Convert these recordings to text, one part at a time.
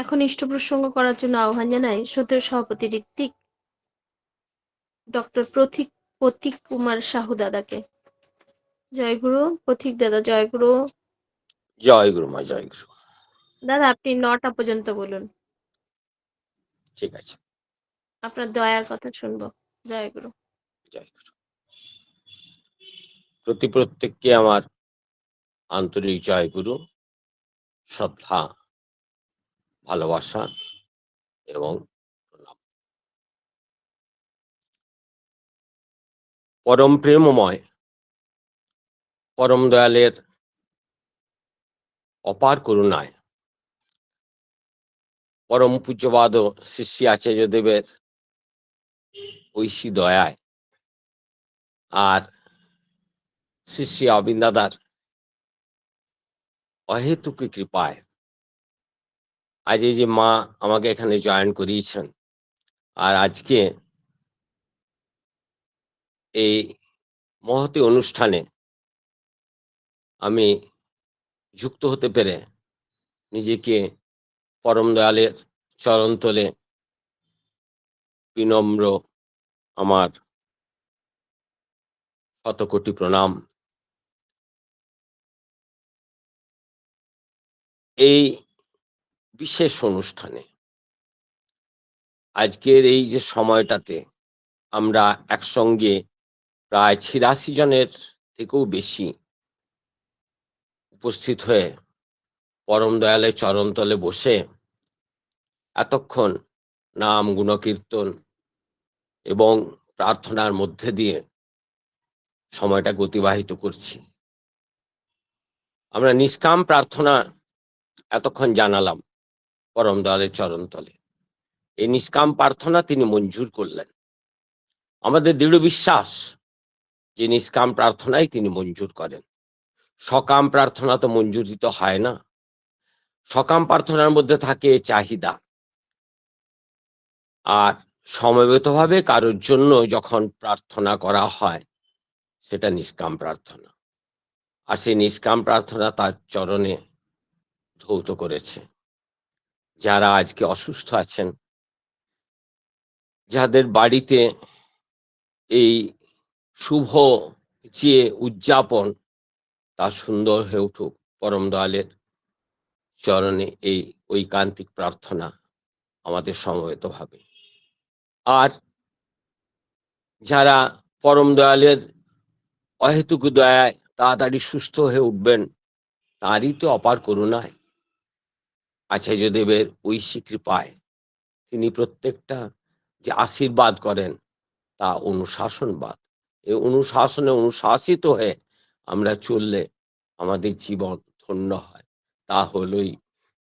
এখন ইষ্ট প্রসঙ্গ করার জন্য আহ্বান জানাই সত্যের সভাপতি ঋত্বিক ডক্টর প্রতীক কুমার সাহু দাদাকে। জয়গুরু। পথিক দাদা জয়গুরু। জয় গুরু মা, জয় গুরু। দাদা আপনি 9টা পর্যন্ত বলুন, ঠিক আছে, আপনার দয়ার কথা শুনবো। জয়গুরু। জয় গুরু। প্রত্যেককে আমার আন্তরিক জয় গুরু, শ্রদ্ধা, ভালোবাসা এবং প্রণাম। পরম প্রেমময় পরম দয়ালের অপার করুণায়, পরম পূজ্যবাদ শ্রী শ্রী আচার্যদেবের ঐশী দয়ায় আর শ্রী শ্রী অবিন্দ দাদার অহেতুক কৃপায় আজ এই যে মা আমাকে এখানে জয়েন করিয়েছেন, আর আজকে এই মহতী অনুষ্ঠানে আমি যুক্ত হতে পেরে নিজেকে পরম দয়ালের চরণতলে বিনম্র আমার শতকোটি প্রণাম। এই বিশেষ অনুষ্ঠানে আজকের এই যে সময়টাতে আমরা একসঙ্গে প্রায় ৮৬ জনের থেকেও বেশি উপস্থিত হয়ে পরম দয়ালের চরণতলে বসে এতক্ষণ নাম গুণকীর্তন এবং প্রার্থনার মধ্যে দিয়ে সময়টা অতিবাহিত করছি। আমরা নিষ্কাম প্রার্থনা এতক্ষণ জানালাম পরম দয়ালের চরণতলে। এই নিষ্কাম প্রার্থনা তিনি মঞ্জুর করলেন। আমাদের দৃঢ় বিশ্বাস যে নিষ্কাম প্রার্থনাই তিনি মঞ্জুর করেন। সকাম প্রার্থনা তো মঞ্জুরিত হয় না। সকাম প্রার্থনার মধ্যে থাকে চাহিদা, আর সমবেতভাবে কারোর জন্য যখন প্রার্থনা করা হয় সেটা নিষ্কাম প্রার্থনা। আর সেই নিষ্কাম প্রার্থনা তার চরণে ধৌত করেছে। যারা আজকে অসুস্থ আছেন, যাদের বাড়িতে এই শুভ যে উদযাপন তা সুন্দর হয়ে উঠুক, পরম দয়ালের চরণে এই ঐকান্তিক প্রার্থনা আমাদের সমবেত ভাবে। আর যারা পরম দয়ালের অহেতুক দয়ায় তাড়াতাড়ি সুস্থ হয়ে উঠবেন, তারই তো অপার করুণায় আচার্যদেবের ঐশী কৃপায় তিনি প্রত্যেকটা যে আশীর্বাদ করেন তা অনুশাসনবাদ। এই অনুশাসনে অনুশাসিত হয়ে আমরা চললে আমাদের জীবন ধন্য হয়। তা হলোই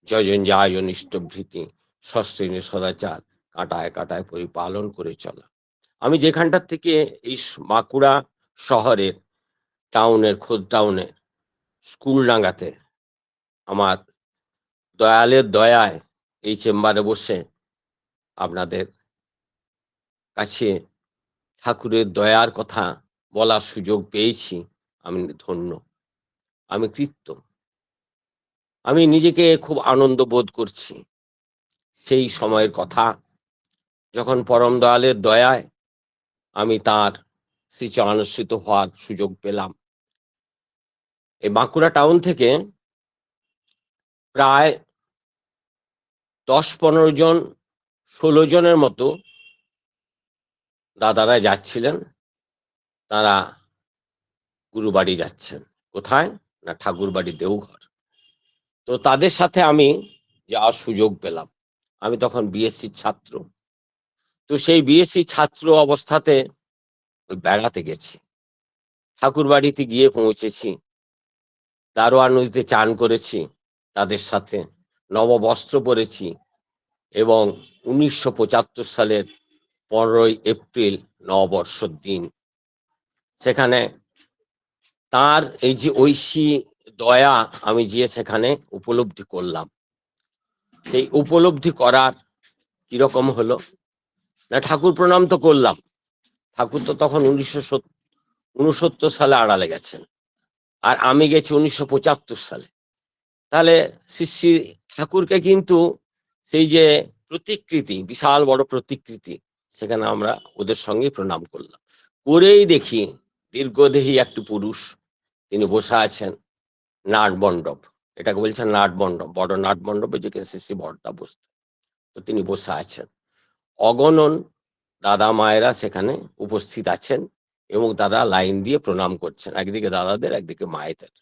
যজন যাজন ইষ্টভৃতি সস্ত্রীয় সদাচার কাটায় কাটায় পরিপালন করে চলা। আমি যেখানটার থেকে এই বাঁকুড়া শহরের টাউনের খোদ টাউনের স্কুলডাঙ্গাতে আমার দয়ালের দয়ায় এই চেম্বারে বসে আপনাদের কাছে ঠাকুরের দয়ার কথা বলার সুযোগ পেয়েছি, আমি ধন্য, আমি কৃত্য। আমি নিজেকে খুব আনন্দ বোধ করছি। সেই সময়ের কথা যখন পরম দয়ালের দয়ায় আমি তার শ্রীচরণাশ্রিত হওয়ার সুযোগ পেলাম। এই বাঁকুড়া টাউন থেকে প্রায় ১০-১৫ জন ১৬ জনের মতো দাদারা যাচ্ছিলেন। তারা গুরুবাড়ি যাচ্ছেন। কোথায় না ঠাকুরবাড়ি দেওঘর। তো তাদের সাথে আমি যাওয়ার সুযোগ পেলাম। আমি তখন বিএসসি ছাত্র। তো সেই বিএসসি ছাত্র অবস্থাতে ওই বেড়াতে গেছি। ঠাকুরবাড়িতে গিয়ে পৌঁছেছি, দারোয়া নদীতে চান করেছি তাদের সাথে, নববস্ত্র পরেছি এবং 1975 সালের 15ই এপ্রিল নববর্ষর দিন সেখানে তার এই যে ঐশী দয়া আমি যে সেখানে উপলব্ধি করলাম। সেই উপলব্ধি করার কিরকম হলো না, ঠাকুর প্রণাম তো করলাম। ঠাকুর তো তখন 1969 সালে আড়ালে গেছেন, আর আমি গেছি 1975 সালে। তাহলে শ্রী শ্রী ঠাকুরকে কিন্তু সেই যে প্রতিকৃতি, বিশাল বড় প্রতিকৃতি, সেখানে আমরা ওদের সঙ্গে প্রণাম করলাম। করেই দেখি দীর্ঘদেহী একটি পুরুষ, তিনি বসে আছেন নাটমণ্ডপ, এটাকে বলছেন নাটমণ্ডপ, বড় নাটমণ্ডপে যে কেসিসি বর্দা বসতেন, তো তিনি বসে আছেন। অগণন দাদা মায়েরা সেখানে উপস্থিত আছেন এবং তারা লাইন দিয়ে প্রণাম করছেন, একদিকে দাদাদের একদিকে মায়েদের।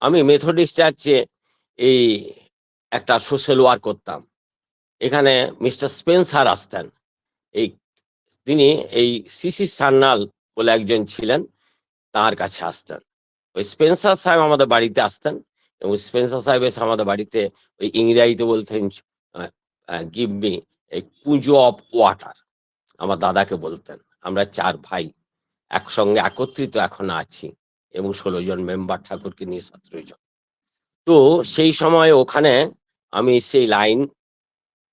আমি মেথডিস্ট চার্চে এই একটা সোশ্যাল ওয়ার্ক করতাম, এখানে মিস্টার স্পেন্সার আসতেন। এই তিনি এই সিসি সান্যাল বলে একজন ছিলেন, তার কাছে আসতেন। ওই স্পেন্সার সাহেব আমাদের বাড়িতে আসতেন এবং স্পেন্সার সাহেব এসে আমাদের বাড়িতে ওই ইংরাজিতে বলতেন, গিভ মি এই কুঁজো অফ ওয়াটার, আমার দাদাকে বলতেন। আমরা 4 ভাই একসঙ্গে একত্রিত এখন আছি এবং 16 জন মেম্বার, ঠাকুরকে নিয়ে 17 জন। তো সেই সময় ওখানে আমি সেই লাইন,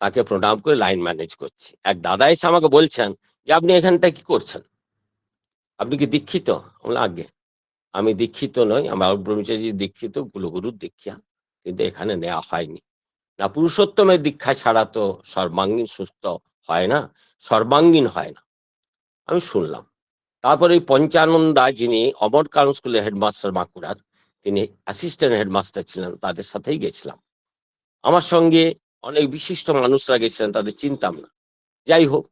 তাকে প্রণাম করে লাইন ম্যানেজ করছি। এক দাদা এসে আমাকে বলছেন যে আপনি এখানটা কি করছেন, আপনি কি দীক্ষিত? বললাম আগে আমি দীক্ষিত নই, আমার ব্রহ্মচারী দীক্ষিত, কুলগুরুর দীক্ষা কিন্তু এখানে নেওয়া হয়নি। না, পুরুষোত্তমের দীক্ষা ছাড়া তো সর্বাঙ্গীন সুস্থ হয় না, সর্বাঙ্গীন হয় না। আমি শুনলাম। তারপরে ওই পঞ্চানন্দা, যিনি অমর কানন স্কুলের হেডমাস্টার বাঁকুড়ার, তিনি অ্যাসিস্ট্যান্ট হেডমাস্টার ছিলেন, তাদের সাথেই গেছিলাম। আমার সঙ্গে অনেক বিশিষ্ট মানুষরা গেছিলেন, তাদের চিনতাম না। যাই হোক,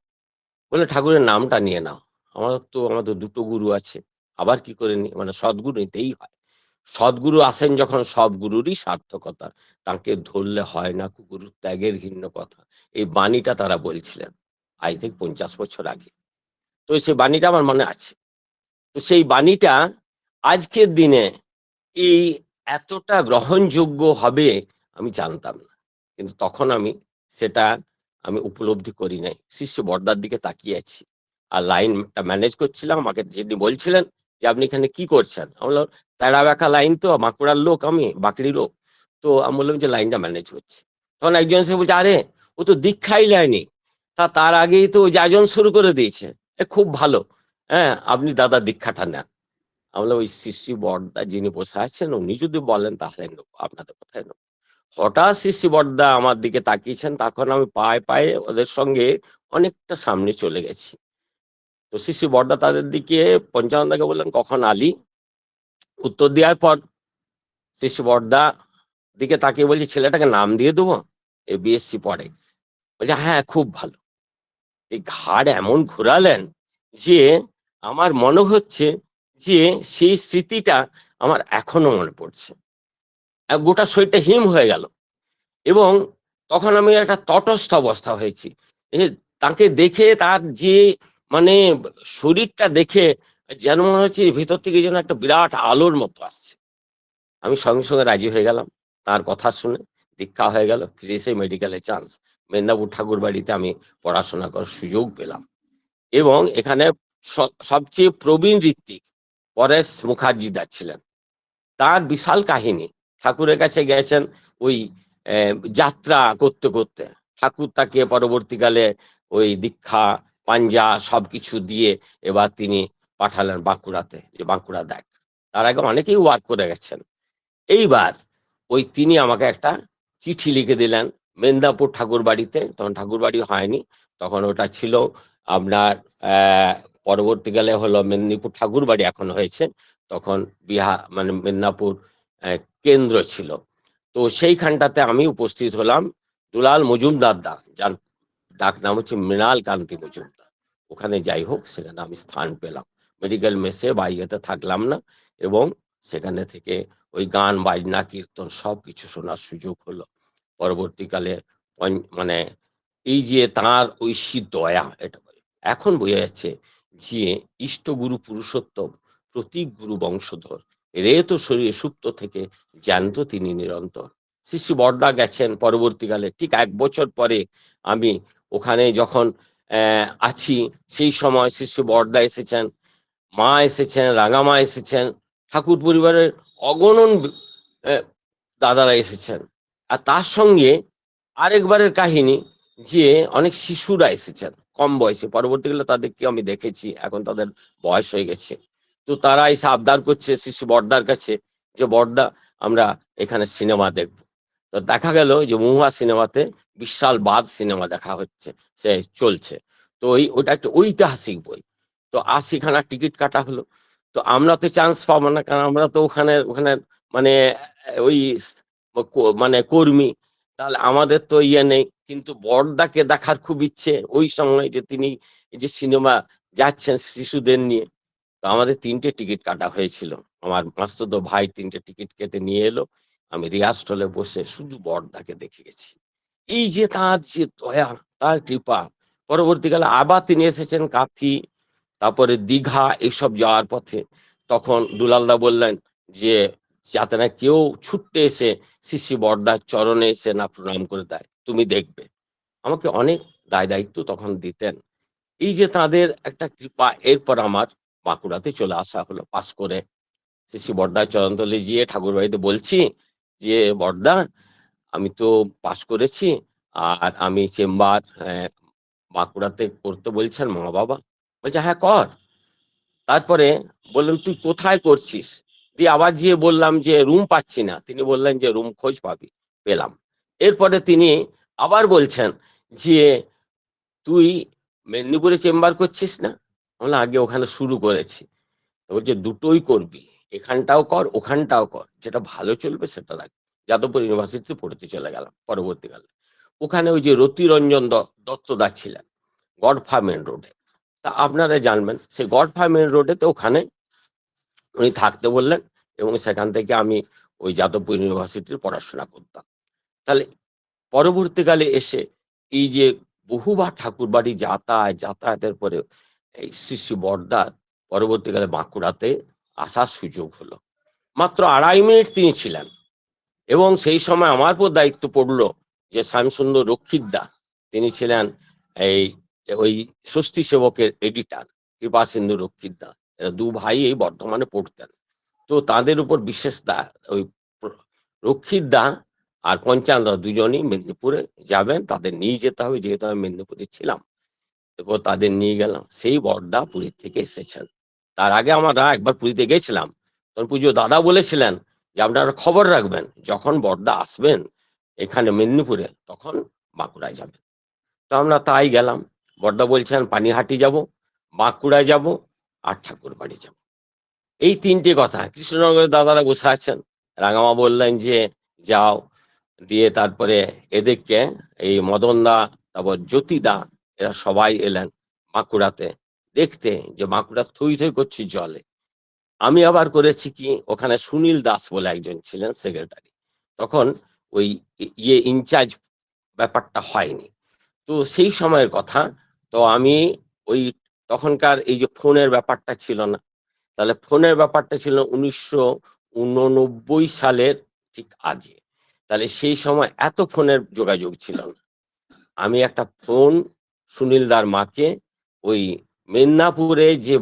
বলে ঠাকুরের নামটা নিয়ে নাও। আমাদের 2টো গুরু আছে, আবার কি করে নি, মানে সদ্গুরু নিতেই হয়। সদ্গুরু আসেন যখন, সব গুরুরই সার্থকতা, তাকে ধরলে হয় না, কুকুর ত্যাগের ঘৃণ্য কথা, এই বাণীটা তারা বলছিলেন আজ থেকে 50 বছর আগে। তো সেই বাণীটা আমার মনে আছে। তো সেই বাণীটা আজকের দিনে এই এতটা গ্রহণযোগ্য হবে আমি জানতাম না, কিন্তু তখন আমি সেটা উপলব্ধি করি নাই। শিষ্য বর্দার দিকে তাকিয়ে আছি আর লাইনটা ম্যানেজ করছিলাম। আমাকে যিনি বলছিলেন যে আপনি এখানে কি করছেন, আমি বললাম তেড়া বেঁকা লাইন, তো বাঁকুড়ার লোক, আমি বাঁকড়ি লোক, তো আমি বললাম যে লাইনটা ম্যানেজ হচ্ছে। তখন একজন এসে বলছে আরে ও তো দীক্ষাই লাইনি, তার আগেই তো যাজন শুরু করে দিয়েছে, খুব ভালো, হ্যাঁ আপনি দাদা দীক্ষাটা নেন। আমরা ওই শিষ্যি বর্দা যিনি বসে আছেন, উনি যদি বলেন তাহলে নেবো, আপনাদের কোথায় নেবো। হঠাৎ শিষ্যি বর্দা আমার দিকে তাকিয়েছেন, তখন আমি পায়ে পায়ে ওদের সঙ্গে অনেকটা সামনে চলে গেছি। তো শিষ্যি বর্দা তাদের দিকে, পঞ্চানন্দাকে বললেন কখন আলি। উত্তর দেওয়ার পর শিষ্যি বর্দা দিকে তাকিয়ে বলছি ছেলেটাকে নাম দিয়ে দেবো, এ বিএসসি পড়ে। বলছে হ্যাঁ খুব ভালো। এই ঘাড় এমন ঘোরালেন যে আমার মনে হচ্ছে যে সেই স্মৃতিটা আমার এখনো মনে পড়ছে, গোটা শরীরটা হিম হয়ে গেল। এবং তখন আমি একটা তটস্থ অবস্থা হয়েছি, তাকে দেখে, তার যে মানে শরীরটা দেখে যেন মনে হচ্ছে ভেতর থেকে যেন একটা বিরাট আলোর মতো আসছে। আমি সঙ্গে সঙ্গে রাজি হয়ে গেলাম, তার কথা শুনে দীক্ষা হয়ে গেল। ফিরে এসে মেডিকেলে চান্স, মেদিনীপুর ঠাকুর বাড়িতে আমি পড়াশোনা করার সুযোগ পেলাম। এবং এখানে সবচেয়ে প্রবীণ ঋত্বিক পরেশ মুখার্জিদা ছিলেন, তার বিশাল কাহিনী। ঠাকুরের কাছে গেছেন ওই যাত্রা করতে করতে, ঠাকুর তাকে পরবর্তীকালে ওই দীক্ষা পাঞ্জা সবকিছু দিয়ে এবার তিনি পাঠালেন বাঁকুড়াতে, যে বাঁকুড়া দেখ। তার আগে অনেকেই ওয়ার্ক করে গেছেন। এইবার ওই তিনি আমাকে একটা চিঠি লিখে দিলেন মেদিনীপুর ঠাকুর বাড়িতে, তখন ঠাকুর বাড়ি হয়নি, তখন ওটা ছিল আপনার পরবর্তীকালে হলো মেদিনীপুর ঠাকুর বাড়ি এখন হয়েছে, তখন মানে মেদিনীপুর কেন্দ্র ছিল। তো সেইখানটাতে আমি উপস্থিত হলাম। দুলাল মজুমদার দা, যার ডাক নাম হচ্ছে মৃণাল কান্তি মজুমদার, ওখানে যাই হোক সেখানে আমি স্থান পেলাম। মেডিকেল মেসে বা ইয়েতে থাকলাম না, এবং সেখানে থেকে ওই গান বাজনা কীর্তন সবকিছু শোনার সুযোগ হলো। পরবর্তীকালে মানে এই যে তাঁর ঐশী দয়া, এটা এখন বোঝা যাচ্ছে যে ইষ্টগুরু পুরুষোত্তম, প্রতীক গুরু বংশধর, রেত শরীরে সুপ্ত থেকে জ্যান্ত তিনি নিরন্তর। শিশু বর্দা গেছেন পরবর্তীকালে, ঠিক 1 বছর পরে আমি ওখানে যখন আছি, সেই সময় শিশু বর্দা এসেছেন, মা এসেছেন, রাঙামা এসেছেন, ঠাকুর পরিবারের অগণন দাদারা এসেছেন। আর তার সঙ্গে আরেকবারের কাহিনী যে অনেক শিশুরা এসেছেন কম বয়সে, পরবর্তীকালে তাদেরকে আমি দেখেছি, এখন তাদের বয়স হয়ে গেছে। তো তারা এসে আবদার করছে শিশু বর্দার কাছে যে বর্দা আমরা এখানে সিনেমা দেখব। তো তো দেখা গেল যে মহুয়া সিনেমাতে বিশাল বাদ সিনেমা দেখা হচ্ছে, সে চলছে। তো ওইটা একটা ঐতিহাসিক বই। তো ৮০ খানা টিকিট কাটা হলো। তো আমরা তো চান্স পাবো না, কারণ আমরা তো ওখানে ওখানে মানে ওই মানে কর্মী, তাহলে আমাদের তো ইয়ে নেই। কিন্তু বড়দাকে দেখার খুব ইচ্ছে ওই সময়, যে তিনি এই যে সিনেমা যাচ্ছেন শিশুদের নিয়ে। তো আমাদের ৩টে টিকিট কাটা হয়েছিল। আমার মাস্তুতো ভাই ৩টে টিকিট কেটে নিয়ে এলো। আমি রিহার্স হলে বসে শুধু বড়দাকে দেখে গেছি। এই যে তার যে দয়া, তার কৃপা। পরবর্তীকালে আবার তিনি এসেছেন কাথি, তারপরে দীঘা, এইসব যাওয়ার পথে। তখন দুলালদা বললেন যে যাতে না কেউ ছুটতে এসে শিশি বড়দার চরণে এসে না প্রণাম করে দেয়, তুমি দেখবে। আমাকে অনেক দায় দায়িত্ব তখন দিতেন। এই যে তাদের একটা কৃপা, এরপর আমার বাঁকুড়াতে চলে আসা হলো পাস করে। শিশি বড়দার চরণতলে গিয়ে ঠাকুর বাড়িতে বলছি যে বড়দা, আমি তো পাস করেছি, আর আমি চেম্বার বাঁকুড়াতে করতে বলছেন মা বাবা। বলছে হ্যাঁ কর। তারপরে বললেন তুই কোথায় করছিস? দিয়ে আবার গিয়ে বললাম যে রুম পাচ্ছি না। তিনি বললেন যে রুম খোঁজ পাবি। পেলাম। এরপরে তিনি আবার বলছেন যে তুই মেদিনীপুরে চেম্বার করছিস না? বললাম আগে ওখানে শুরু করেছি। তো বলছে দুটোই করবি, এখানটাও কর ওখানটাও কর, যেটা ভালো চলবে সেটা রাখ। যাদবপুর ইউনিভার্সিটিতে পড়তে চলে গেলাম পরবর্তীকালে। ওখানে ওই যে রতিরঞ্জন দত্তদা ছিলেন গডফা মেন রোডে। তা আপনারা জানবেন সেই গডফা মেন রোডে, তো ওখানে উনি থাকতে বললেন, এবং সেখান থেকে আমি ওই যাদবপুর ইউনিভার্সিটির পড়াশোনা করতাম। তাহলে পরবর্তীকালে এসে এই যে বহুবার ঠাকুর বাড়ি যাতায়াতের পরে এই শ্রী শ্রী বড়দার পরবর্তীকালে বাঁকুড়াতে আসার সুযোগ হলো। মাত্র ২.৫ মিনিট তিনি ছিলেন, এবং সেই সময় আমার উপর দায়িত্ব পড়লো যে শ্যামসুন্দর রক্ষিতদা, তিনি ছিলেন এই ওই স্বস্তি সেবকের এডিটার, কৃপাসিন্ধু রক্ষিতদা, এরা দু ভাই এই বর্ধমানে পড়তেন। তো তাদের উপর বিশেষ ওই রক্ষিত দা আর পঞ্চানদা দুজনই মেদিনীপুরে যাবেন, তাদের নিয়ে যেতে হবে, যেহেতু আমি মেদিনীপুরে ছিলাম। এরপর তাদের নিয়ে গেলাম। সেই বড়দা পুরী থেকে এসেছেন। তার আগে আমরা একবার পুরীতে গেছিলাম, তখন পুজো দাদা বলেছিলেন যে আপনারা খবর রাখবেন, যখন বড়দা আসবেন এখানে মেদিনীপুরে তখন বাঁকুড়ায় যাবেন। তো আমরা তাই গেলাম। বড়দা বলছেন পানিহাটি যাব, বাঁকুড়ায় যাব, আর ঠাকুর বাড়ি যাব। এই ৩টে কথা। কৃষ্ণনগরের দাদারা বসে আছেন। রাঙামা বললেন যে যাও। দিয়ে তারপরে এদেরকে এই মদন দা, তারপর জ্যোতিদা, এরা সবাই এলেন বাঁকুড়াতে দেখতে যে বাঁকুড়া থই থই করছে জলে। আমি আবার করেছি কি, ওখানে সুনীল দাস বলে একজন ছিলেন সেক্রেটারি, তখন ওই ইয়ে ইনচার্জ ব্যাপারটা হয়নি। তো সেই সময়ের কথা। তো আমি ওই তখনকার এই যে ফোনের ব্যাপারটা ছিল না, তাহলে ফোনের ব্যাপারটা ছিল ১৯৮৯ সালের ঠিক আগে। তাহলে সেই সময় এত ফোনের যোগাযোগ ছিল না। আমি একটা ফোন সুনীলদার মাকে ওই মেদিনীপুরে যে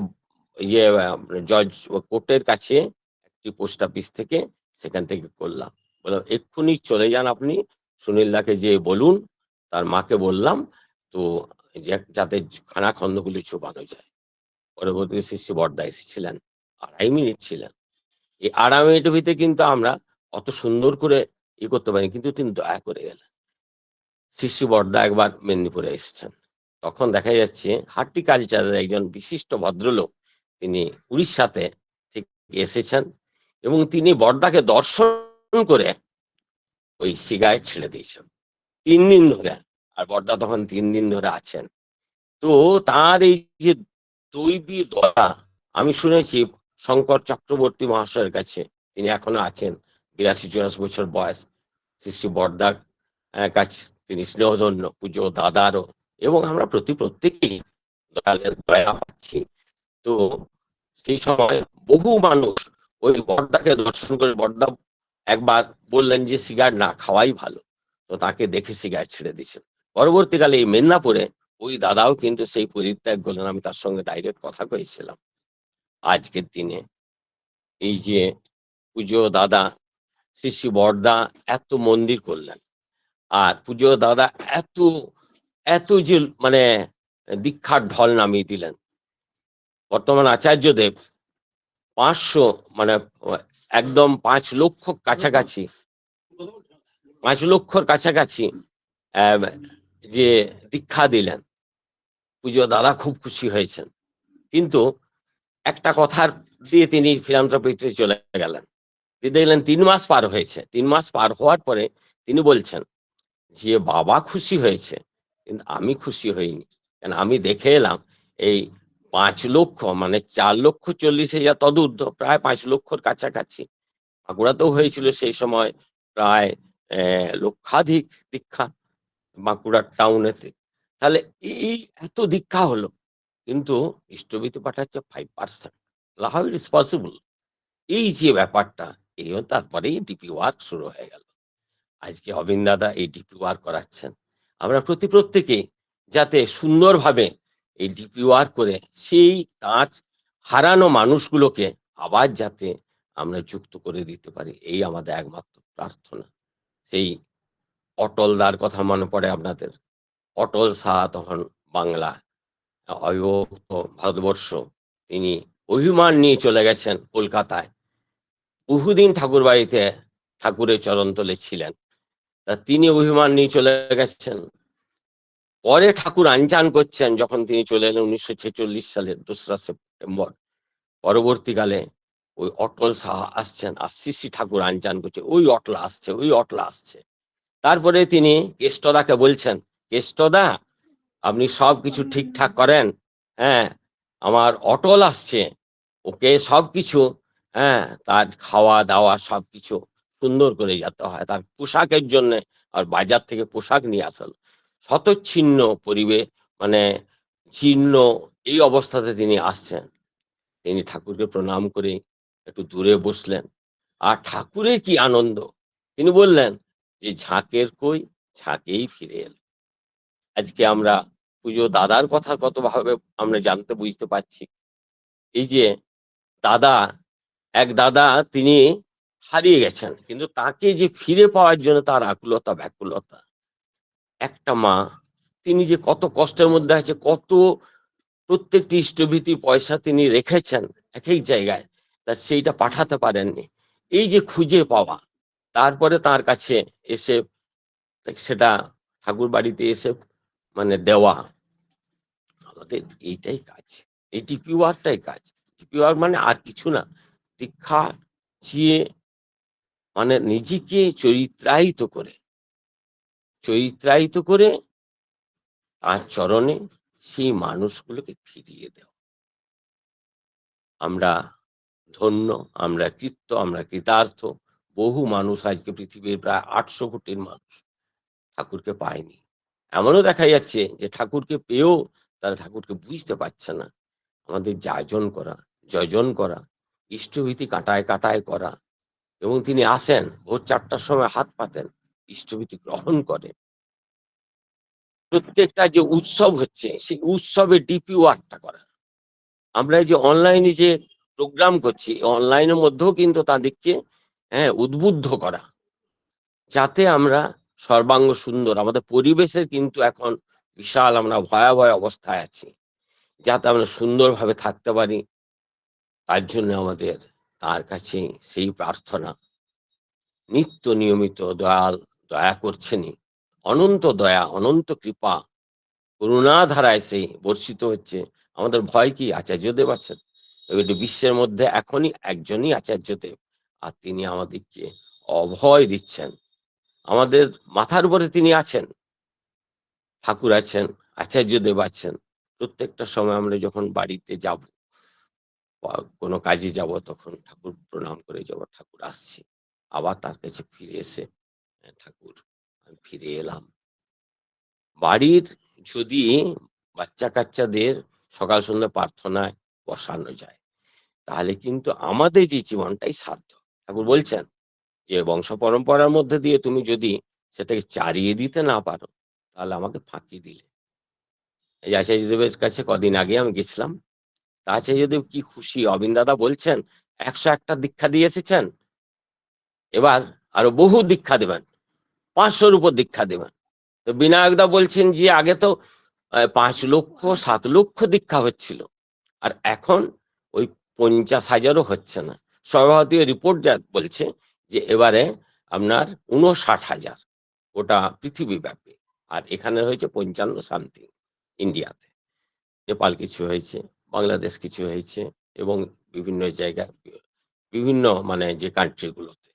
ইয়ে জজ কোর্টের কাছে একটি পোস্ট অফিস থেকে, সেখান থেকে করলাম। বললাম এক্ষুনি চলে যান আপনি, সুনীলদাকে যে বলুন, তার মাকে বললাম, তো যাতে খানা খন্দগুলি চোবানো যায়। পরবর্তী শিষ্য বড়দা এসেছিলেন, ২.৫ মিনিট ছিলেন। এই ২.৫ মিনিটের ভিতরে কিন্তু আমরা অত সুন্দর করে করতে পারি, কিন্তু তিনি দয়া করে গেলেন। শিশু বড়দা একবার মেদিনীপুরে এসেছেন, তখন দেখা যাচ্ছে হর্টিকালচারের একজন বিশিষ্ট ভদ্রলোক, তিনি উড়িষ্যাতে থেকে এসেছেন, এবং তিনি বড়দাকে দর্শন করে ওই সিগারেট ছেড়ে দিয়েছেন ৩ দিন ধরে। আর বড়দা তখন ৩ দিন ধরে আছেন। তো তার এই যে দৈবী দয়া, আমি শুনেছি শঙ্কর চক্রবর্তী মহাশয়ের কাছে, তিনি এখনো আছেন, ৮২-৮৪ বছর বয়স, শ্রী বড়দার কাছে তিনি স্নেহধন্য, পুজো দাদারও, এবং আমরা প্রত্যেকেই দয়ালের দয়া পাচ্ছি। তো সেই সময় বহু মানুষ ওই বড়দাকে দর্শন করে, বড়দা একবার বললেন যে সিগারেট না খাওয়াই ভালো, তো তাকে দেখে সিগারেট ছেড়ে দিয়েছেন। পরবর্তীকালে এই মেদিনীপুরে ওই দাদাও কিন্তু সেই পরিত্যাগ করলেন। আমি তার সঙ্গে ডাইরেক্ট কথা কয়েছিলাম আজকের দিনে। এই যে পুজো দাদা শ্রী বড়দা এত মন্দির করলেন, আর পুজো দাদা এত এত যে মানে দীক্ষার ঢল নামিয়ে দিলেন। বর্তমান আচার্যদেব ৫০০ মানে একদম ৫ লক্ষ কাছাকাছি 5 লক্ষর কাছাকাছি যে দীক্ষা দিলেন, পুজো দাদা খুব খুশি হয়েছেন। কিন্তু একটা কথার দিয়ে তিনি ফিলান্থ্রপিতে চলে গেলেন। দেখলেন 3 মাস পার হয়েছে। 3 মাস পার হওয়ার পরে তিনি বলছেন যে, "বাবা খুশি হয়েছে, কিন্তু আমি খুশি হইনি। কেন আমি দেখে এলাম এই 5 লক্ষ মানে 4,40,000 তদূর্ধ্ব, প্রায় 5 লক্ষর কাছাকাছি। বাঁকুড়াতেও হয়েছিল সেই সময় প্রায় লক্ষাধিক দীক্ষা বাঁকুড়ার টাউনেতে। তাহলে এই এত দীক্ষা হলো, কিন্তু ইষ্টভৃতি পাঠাচ্ছে 5%। How it is possible?" এই যে ব্যাপারটা, তারপরেই ডিপি ওয়ার্ক শুরু হয়ে গেল। আজকে অবিন দাদা এই ডিপি ওয়ার্ক করাচ্ছেন। আমরা প্রত্যেকে যাতে সুন্দরভাবে এই ডিপি ওয়ার্ক করে সেই তার হারানো মানুষগুলোকে আবার যাতে আমরা যুক্ত করে দিতে পারি, এই আমাদের একমাত্র প্রার্থনা। সেই অটলদার কথা মনে পড়ে আপনাদের। অটল শাহ তখন বাংলা অবিভক্ত ভারতবর্ষ, তিনি অভিমান নিয়ে চলে গেছেন কলকাতায়। বহুদিন ঠাকুর বাড়িতে ঠাকুরের চরণতলে ছিলেন। তা তিনি অভিমান নিয়ে চলে গেছেন। পরে ঠাকুর আনচান করছেন যখন তিনি চলে এলেন 1946 সালের 2রা সেপ্টেম্বর। পরবর্তীকালে ওই অটল শাহ আসছেন, আর শ্রী ঠাকুর আনচান করছে, ওই অটলা আসছে, ওই অটলা আসছে। তারপরে তিনি কেষ্টদাকে বলছেন, "কেষ্টদা, আপনি সবকিছু ঠিকঠাক করেন, হ্যাঁ, আমার অটল আসছে, ওকে সবকিছু, হ্যাঁ, তার খাওয়া দাওয়া সবকিছু সুন্দর করে যেতে হয়, তার পোশাকের জন্য আর বাজার থেকে পোশাক নিয়ে আসল শতচ্ছিন্ন পরিবেশ, মানে ছিন্ন এই অবস্থাতে তিনি আসছেন। তিনি ঠাকুরকে প্রণাম করে একটু দূরে বসলেন। আর ঠাকুরের কি আনন্দ! তিনি বললেন যে, "ঝাঁকের কই, ঝাঁকেই ফিরে এল।" আজকে আমরা পুজো দাদার কথা কতভাবে আমরা জানতে বুঝতে পারছি। এই যে দাদা, এক দাদা তিনি হারিয়ে গেছেন, কিন্তু তাকে যে ফিরে পাওয়ার জন্য তার আকুলতা ব্যাকুলতা। একটা মা, তিনি যে কত কষ্টের মধ্যে আছে, কত প্রত্যেকটি ইষ্টভীতির পয়সা তিনি রেখেছেন এক এক জায়গায়, তা সেইটা পাঠাতে পারেননি। এই যে খুঁজে পাওয়া, তারপরে তার কাছে এসে সেটা ঠাকুর বাড়িতে এসে মানে দেওয়া, আমাদের এইটাই কাজ। এই ডিপি ওয়ার্কটাই কাজ। ডিপি ওয়ার্ক মানে আর কিছু না। দীক্ষা চেয়ে মানে নিজেকে চরিত্রায়িত করে তার চরণে সেই মানুষগুলোকে ফিরিয়ে দেওয়া। আমরা ধন্য, আমরা কৃত্য, আমরা কৃতার্থ। বহু মানুষ আজকে পৃথিবীর প্রায় 800 কোটির মানুষ ঠাকুরকে পায়নি। এমনও দেখা যাচ্ছে যে ঠাকুরকে পেয়েও তারা ঠাকুরকে বুঝতে পারছে না। আমাদের জয়জন করা, ইষ্টভীতি কাটায় করা, এবং তিনি আসেন ভোর 4টার সময় হাত পাতেন, ইষ্টভীতি গ্রহণ করেন। প্রত্যেকটা যে উৎসব হচ্ছে সেই উৎসবে ডিপি ওয়ার্কটা করা। আমরা এই যে অনলাইনে যে প্রোগ্রাম করছি, অনলাইনের মধ্যেও কিন্তু তাদেরকে উদ্বুদ্ধ করা, যাতে আমরা সর্বাঙ্গ সুন্দর, আমাদের পরিবেশের কিন্তু এখন বিশাল আমরা ভয়াবহ অবস্থায় আছি, যাতে আমরা সুন্দরভাবে থাকতে পারি। তার জন্য আমাদের তার কাছে সেই প্রার্থনা, নিত্য নিয়মিত দয়া করছেনই, অনন্ত দয়া, অনন্ত কৃপা, করুণাধারায় সেই বর্ষিত হচ্ছে। আমাদের ভয় কি? আচার্যদেব আছেন। এটি বিশ্বের মধ্যে এখনই একজনই আচার্যদেব, আর তিনি আমাদেরকে অভয় দিচ্ছেন। আমাদের মাথার উপরে তিনি আছেন, ঠাকুর আছেন, আচার্যদেব আছেন। প্রত্যেকটা সময় আমরা যখন বাড়িতে যাব বা কোনো কাজে যাব, তখন ঠাকুর প্রণাম করে যাব, ঠাকুর আসছি। আবার তার কাছে ফিরে এসে, ঠাকুর আমি ফিরে এলাম। বাড়ির যদি বাচ্চা-কাচ্চাদের সকাল সন্ধ্যা প্রার্থনায় বসানো যায়, তাহলে কিন্তু আমাদের যে জীবনটাই সার্থক। ঠাকুর বলছেন যে, বংশ পরম্পরার মধ্যে দিয়ে তুমি যদি সেটাকে চারিয়ে দিতে না পারো, তাহলে আমাকে ফাঁকি দিলে। এই যে আচার্যদেবের কাছে কদিন আগে আমি গেছিলাম। তা আচার্যদেব কি খুশি! অবিন দাদা বলছেন 101টা দীক্ষা দিয়ে এসেছেন। এবার আরো বহু দীক্ষা দেবেন। 500-র উপর দীক্ষা দেবেন। তো বিনায়কদা বলছেন যে আগে তো 5 লক্ষ 7 লক্ষ দীক্ষা হচ্ছিল, আর এখন ওই 50,000ও হচ্ছে না। সর্বভারতীয় রিপোর্ট যা বলছে যে এবারে আপনার 59,000 গোটা পৃথিবীব্যাপী। আর এখানে হয়েছে 55 শান্তি ইন্ডিয়াতে। নেপাল কিছু হয়েছে, বাংলাদেশ কিছু হয়েছে এবং বিভিন্ন জায়গায় বিভিন্ন মানে যে কান্ট্রি গুলোতে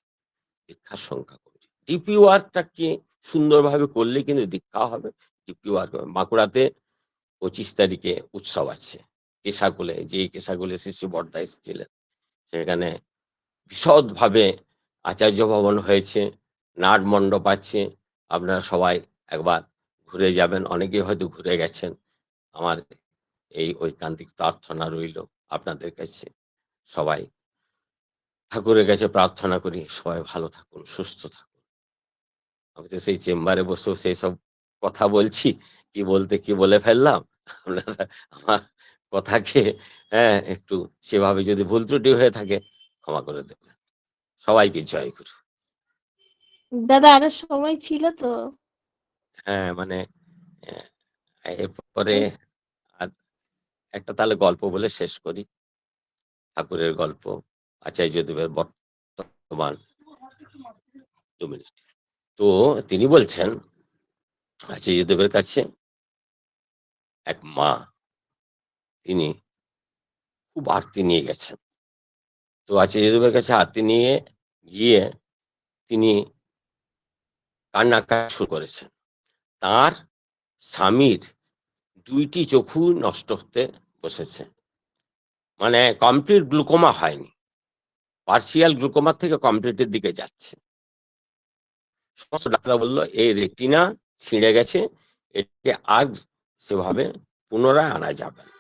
দীক্ষার সংখ্যা কমছে। ডিপি ওয়ার্কটাকে সুন্দরভাবে করলে কিন্তু দীক্ষা হবে। ডিপি ওয়ার্ক বাঁকুড়াতে 25 তারিখে উৎসব আছে কেশাকুলে, যে কেশাকুলে শ্রী বর্দা এসেছিলেন। সেখানে বিশদভাবে আচার্য ভবন হয়েছে, নাট মণ্ডপ আছে। আপনারা সবাই একবার ঘুরে যাবেন, অনেকেই হয়তো ঘুরে গেছেন। আমার এই ঐকান্তিক প্রার্থনা রইল আপনাদের কাছে। সবাই ঠাকুরের কাছে প্রার্থনা করি সবাই ভালো থাকুন, সুস্থ থাকুন। আমি তো সেই চেম্বারে বসেও সেই সব কথা বলছি, কি বলতে কি বলে ফেললাম। আপনারা আমার কথাকে একটু সেভাবে যদি ভুল ত্রুটি হয়ে থাকে ক্ষমা করে দেবেন। সবাইকে জয় গুরু। দাদা আরো সময় ছিল তো? মানে এরপরে আর একটা তাহলে গল্প বলে শেষ করি, ঠাকুরের গল্প, আচার্যদেবের বর্তমান 2 মিনিট। তো তিনি বলছেন আচার্যদেবের কাছে এক মা, তিনি খুব আরতি নিয়ে গেছেন। তো আচার্যদেবের কাছে আরতি নিয়ে গিয়ে তিনি কান্নাকাটি শুরু করেছেন। তার স্বামীর 2টি চক্ষু নষ্ট হতে বসেছে, মানে কমপ্লিট গ্লুকোমা হয়নি, পার্সিয়াল গ্লুকোমা থেকে কমপ্লিটের দিকে যাচ্ছে। সমস্ত ডাক্তার বললো এই রেটিনা ছিঁড়ে গেছে, এটাকে আর সেভাবে পুনরায় আনা যাবে না।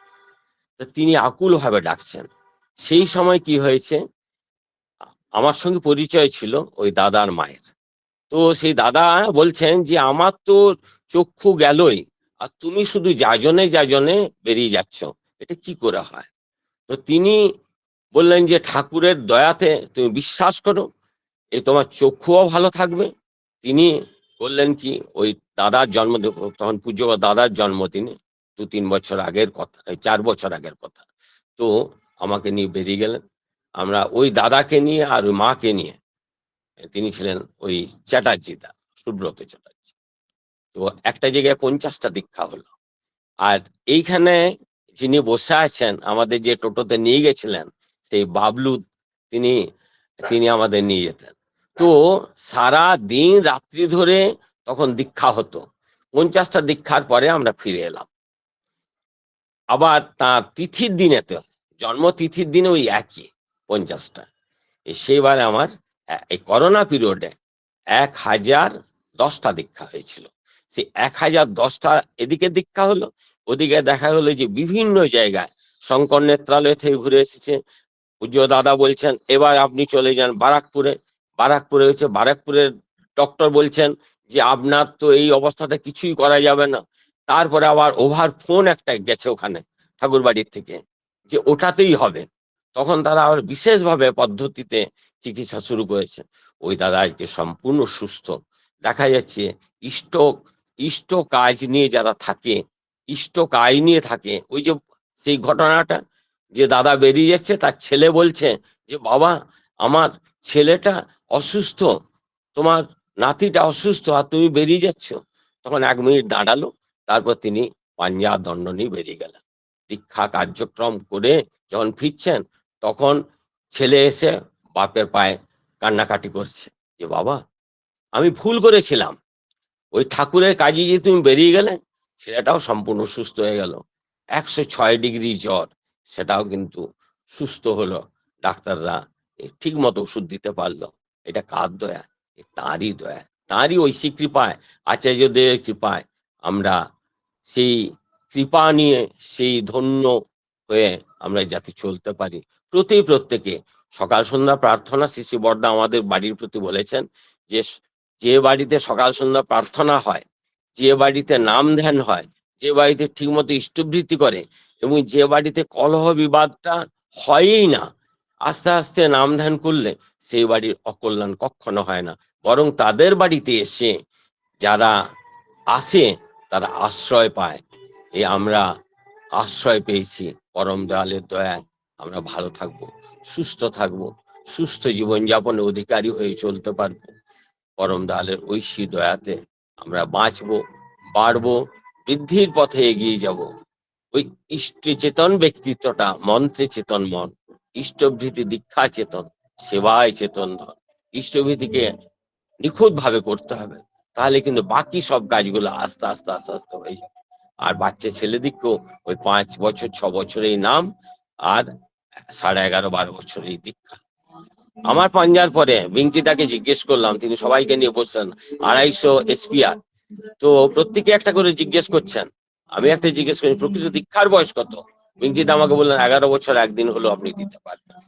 তো তিনি আকুল ভাবে ডাকছেন। সেই সময় কি হয়েছে, আমার সঙ্গে পরিচয় ছিল ওই দাদার মায়ের। তো সেই দাদা বলছেন যে আমার তো চক্ষু গেলই, আর তুমি শুধু যাজনে যাজনে বেরিয়ে যাচ্ছ, এটা কি করে হয়? তো তিনি বললেন যে ঠাকুরের দয়াতে তুমি বিশ্বাস করো, এই তোমার চক্ষুও ভালো থাকবে। তিনি বললেন কি, ওই দাদার জন্মদিন, তখন পূজ্য দাদার জন্মদিনে 2-3 বছর আগের কথা, 4 বছর আগের কথা। তো আমাকে নিয়ে বেরিয়ে গেলেন। আমরা ওই দাদাকে নিয়ে আর ওই মাকে নিয়ে, তিনি ছিলেন ওই চ্যাটার্জি দা, সুব্রত চ্যাটার্জি। তো একটা জায়গায় 50টা দীক্ষা হলো। আর এইখানে যিনি বসে আছেন, আমাদের যে টোটোতে নিয়ে গেছিলেন, সেই বাবলু, তিনি তিনি আমাদের নিয়ে যেতেন। তো সারা দিন রাত্রি ধরে তখন দীক্ষা হতো। 50টা দীক্ষার পরে আমরা ফিরে এলাম। আবার তার তিথির দিনেতে, জন্ম তিথির দিনে ওই একই 50টা। সেবার আমার এই করোনা পিরিয়ডে 1010টা দীক্ষা হয়েছিল। সে 1010টা এদিকে দীক্ষা হলো, ওদিকে দেখা হলো যে বিভিন্ন জায়গায় শঙ্কর নেত্রালয় থেকে ঘুরে এসেছে। পূজ্য দাদা বলছেন এবার আপনি চলে যান বারাকপুরে। বারাকপুরে হচ্ছে, বারাকপুরের ডক্টর বলছেন যে আপনার তো এই অবস্থাতে কিছুই করা যাবে না। তারপরে আবার ওভার ফোন একটা গেছে ওখানে ঠাকুর বাড়ির থেকে, যে ওটাতেই হবে। তখন তারা আবার বিশেষভাবে পদ্ধতিতে চিকিৎসা শুরু করেছে। ওই দাদা আজকে সম্পূর্ণ সুস্থ। দেখা যাচ্ছে ইষ্ট কাজ নিয়ে যারা থাকে, ইষ্ট কাজ নিয়ে থাকে, ওই যে সেই ঘটনাটা, যে দাদা বেরিয়ে যাচ্ছে, তার ছেলে বলছে যে বাবা আমার ছেলেটা অসুস্থ, তোমার নাতিটা অসুস্থ, আর তুমি বেরিয়ে যাচ্ছ। তখন 1 মিনিট দাঁড়ালো, তারপর তিনি পাঞ্জা দণ্ড নিয়ে বেরিয়ে গেলেন। দীক্ষা কার্যক্রম করে যখন ফিরছেন, তখন ছেলে এসে বাপের পায়ে কান্নাকাটি করছে যে বাবা আমি ভুল করেছিলাম, ওই ঠাকুরের কাজে যে তুমি বেরিয়ে গেলে। ছেলেটাও সম্পূর্ণ সুস্থ হয়ে গেল। 106 ডিগ্রি জ্বর, সেটাও কিন্তু সুস্থ হলো। ডাক্তাররা ঠিক মতো ওষুধ দিতে পারলো। এটা কার দয়া? তাঁরই দয়া, তাঁরই ঐশী কৃপায়, আচার্যদের কৃপায় আমরা সেই কৃপা নিয়ে সেই ধন্য হয়ে আমরা যাতে চলতে পারি। প্রত্যেকে সকাল সন্ধ্যা প্রার্থনা, শ্রী বর্দা আমাদের বাড়ির প্রতি বলেছেন যে যে বাড়িতে সকাল সন্ধ্যা প্রার্থনা হয়, যে বাড়িতে নাম ধ্যান হয়, যে বাড়িতে ঠিকমতো ইষ্টবৃত্তি করে, এবং যে বাড়িতে কলহ বিবাদটা হয়ই না, আস্তে আস্তে নাম ধ্যান করলে সেই বাড়ির অকল্যাণ কখনো হয় না। বরং তাদের বাড়িতে এসে যারা আসে তারা আশ্রয় পায়। এই আমরা আশ্রয় পেয়েছি পরম দয়ালের দয়ায়। আমরা ভালো থাকবো, সুস্থ থাকবো, সুস্থ জীবনযাপনের অধিকারী হয়ে চলতে পারবো। পরম দয়ালের ঐশী দয়াতে আমরা বাঁচবো, বাড়বো, বৃদ্ধির পথে এগিয়ে যাব। ওই ইষ্ট চেতন ব্যক্তিত্বটা, মন্ত্রে চেতন মন, ইষ্টভৃতি দীক্ষা চেতন, সেবায় চেতন ধন। ইষ্টভীতিকে নিখুঁত ভাবে করতে হবে, তাহলে কিন্তু বাকি সব কাজগুলো আস্তে আস্তে আস্তে আস্তে হয়ে যাবে। আর বাচ্চা ছেলেদিকেও ওই 5 বছর 6 বছরেই নাম, আর 11.5-12 বছরেই দীক্ষা। আমার পাঞ্জার পরে বিঙ্কিতাকে জিজ্ঞেস করলাম, তিনি সবাইকে নিয়ে বসছেন, 250 এসপিআর, তো প্রত্যেকে একটা করে জিজ্ঞেস করছেন। আমি একটা জিজ্ঞেস করি, প্রকৃত দীক্ষার বয়স কত? বিঙ্কিতা আমাকে বললেন 11 বছর 1 দিন হলো আপনি দিতে পারবেন।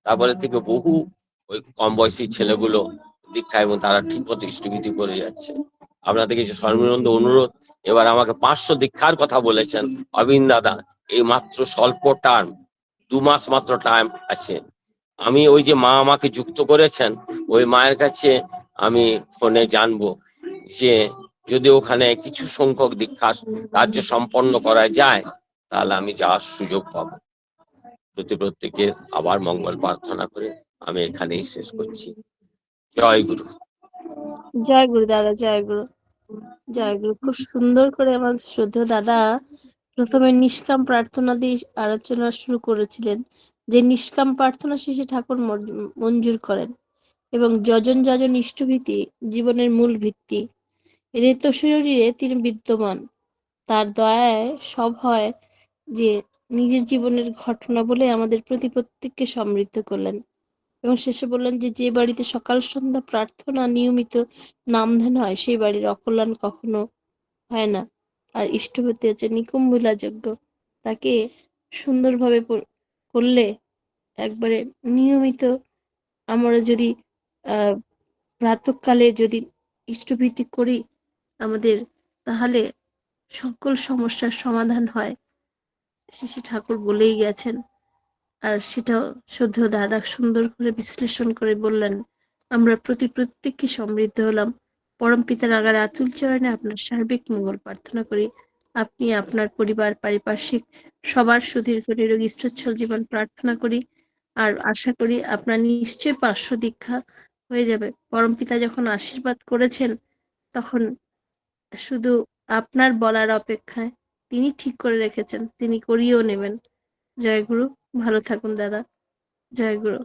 তারপরে থেকে বহু ওই কম বয়সী ছেলেগুলো দীক্ষা, এবং তারা ঠিক মতো ইষ্টভীতি করে যাচ্ছে। আপনাদের কিছু সর্বনিম্ন অনুরোধ, এবার আমাকে 500 দীক্ষার কথা বলেছেন অবিন দাদা, এই মাত্র স্বল্প টার্ম, 2 মাস মাত্র টাইম আছে। আমি ওই যে মা আমাকে যুক্ত করেছেন, ওই মায়ের কাছে আমি ফোনে জানবো যে যদি ওখানে কিছু সংখ্যক দীক্ষা কার্য সম্পন্ন করা যায়, তাহলে আমি যাওয়ার সুযোগ পাবো। প্রত্যেকের আবার মঙ্গল প্রার্থনা করে আমি এখানেই শেষ করছি। জয় গুরু। জয় গুরু দাদা, জয় গুরু, জয় গুরু। খুব সুন্দর করে আমার শ্রদ্ধেয় দাদা প্রথমে নিষ্কাম প্রার্থনা দিয়ে আলোচনা শুরু করেছিলেন, যে নিষ্কাম প্রার্থনা শেষে ঠাকুর মঞ্জুর করেন, এবং যজন যজন ইষ্টভীতি জীবনের মূল ভিত্তি। রেত শরীরে তিনি বিদ্যমান, তার দয়ায় সব হয়, যে নিজের জীবনের ঘটনা বলে আমাদের প্রত্যেককে সমৃদ্ধ করলেন। এবং শেষে বললেন যে যে বাড়িতে সকাল সন্ধ্যা প্রার্থনা নিয়মিত নামধ্যান হয়, সেই বাড়ির অকল্যাণ কখনো হয় না। আর ইষ্টভূতি হচ্ছে নিকুম্ভলা যজ্ঞ, তাকে সুন্দরভাবে করলে একবারে নিয়মিত আমরা যদি প্রাতঃকালে যদি ইষ্টভীতি করি আমাদের, তাহলে সকল সমস্যার সমাধান হয়, শ্রী ঠাকুর বলেই গেছেন। আর সেটাও শ্রদ্ধেয় দাদা সুন্দর করে বিশ্লেষণ করে বললেন। আমরা প্রত্যেককে সমৃদ্ধ হলাম। পরম পিতার আগার আতুল চরণে আপনার সার্বিক মঙ্গল প্রার্থনা করি। আপনি, আপনার পরিবার, পারিপার্শ্বিক সবার সুদীর্ঘ নিরোগী সুস্থ জীবন প্রার্থনা করি। আর আশা করি আপনার নিশ্চয়ই 500 দীক্ষা হয়ে যাবে। পরম পিতা যখন আশীর্বাদ করেছেন, তখন শুধু আপনার বলার অপেক্ষায়, তিনি ঠিক করে রেখেছেন, তিনি করিয়েও নেবেন। জয় গুরু, ভালো থাকুন দাদা। জয় গুরু।